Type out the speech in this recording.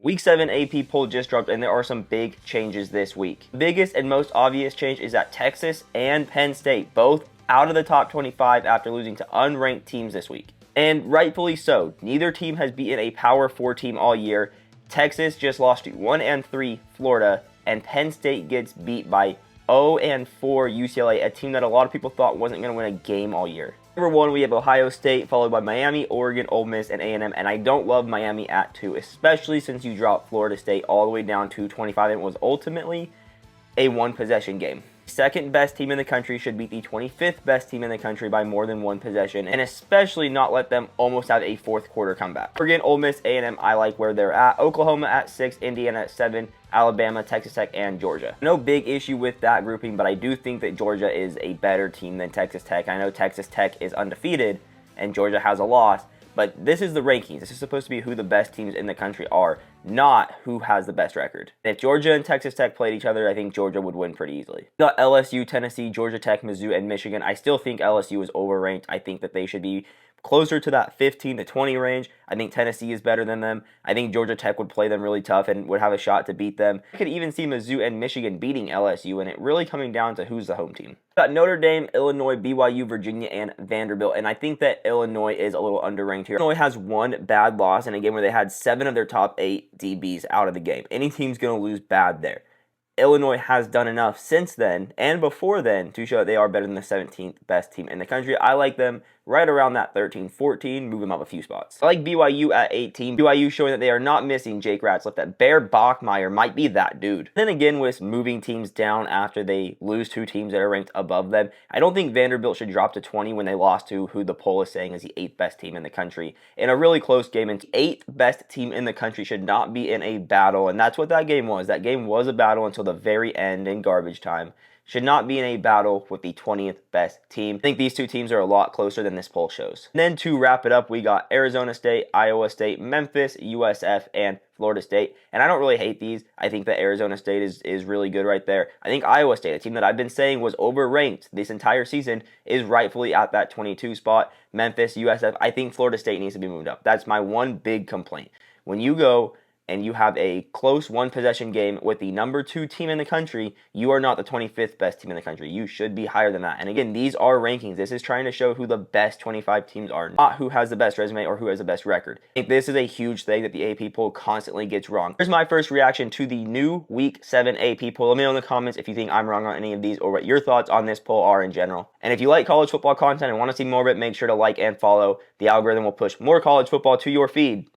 Week 7 AP poll just dropped, and there are some big changes this week. The biggest and most obvious change is that Texas and Penn State both out of the top 25 after losing to unranked teams this week. And rightfully so. Neither team has beaten a Power 4 team all year. Texas just lost to 1-3 Florida, and Penn State gets beat by 0-4 UCLA, a team that a lot of people thought wasn't going to win a game all year. Number 1, we have Ohio State, followed by Miami, Oregon, Ole Miss, and A&M, and I don't love Miami at 2, especially since you dropped Florida State all the way down to 25, and it was ultimately a one-possession game. Second best team in the country should beat the 25th best team in the country by more than one possession, and especially not let them almost have a fourth quarter comeback. Oregon, Ole Miss, A&M, I like where they're at. Oklahoma at 6, Indiana at 7, Alabama, Texas Tech, and Georgia. No big issue with that grouping, but I do think that Georgia is a better team than Texas Tech. I know Texas Tech is undefeated and Georgia has a loss, but this is the rankings. This is supposed to be who the best teams in the country are, not who has the best record. And if Georgia and Texas Tech played each other, I think Georgia would win pretty easily. We got LSU, Tennessee, Georgia Tech, Mizzou, and Michigan. I still think LSU is overranked. I think that they should be closer to that 15 to 20 range. I think Tennessee is better than them. I think Georgia Tech would play them really tough and would have a shot to beat them. I could even see Mizzou and Michigan beating LSU, and it really coming down to who's the home team. We've got Notre Dame, Illinois, BYU, Virginia, and Vanderbilt, and I think that Illinois is a little underranked here. Illinois has one bad loss in a game where they had 7 of their top 8 DBs out of the game. Any team's going to lose bad there. Illinois has done enough since then and before then to show that they are better than the 17th best team in the country. I like them right around that 13-14, move them up a few spots. I like BYU at 18. BYU showing that they are not missing Jake Ratcliffe, that Bear Bachmeier might be that dude. Then again, with moving teams down after they lose 2 teams that are ranked above them, I don't think Vanderbilt should drop to 20 when they lost to who the poll is saying is the 8th best team in the country in a really close game. And the 8th best team in the country should not be in a battle, and that's what that game was. That game was a battle until the very end in garbage time. Should not be in a battle with the 20th best team. I think these two teams are a lot closer than this poll shows. And then to wrap it up, we got Arizona State, Iowa State, Memphis, USF, and Florida State. And I don't really hate these. I think that Arizona State is really good right there. I think Iowa State, a team that I've been saying was overranked this entire season, is rightfully at that 22 spot. Memphis, USF, I think Florida State needs to be moved up. That's my one big complaint. When you go and you have a close one-possession game with the number 2 team in the country, you are not the 25th best team in the country. You should be higher than that. And again, these are rankings. This is trying to show who the best 25 teams are, not who has the best resume or who has the best record. I think this is a huge thing that the AP poll constantly gets wrong. Here's my first reaction to the new Week 7 AP poll. Let me know in the comments if you think I'm wrong on any of these or what your thoughts on this poll are in general. And if you like college football content and want to see more of it, make sure to like and follow. The algorithm will push more college football to your feed.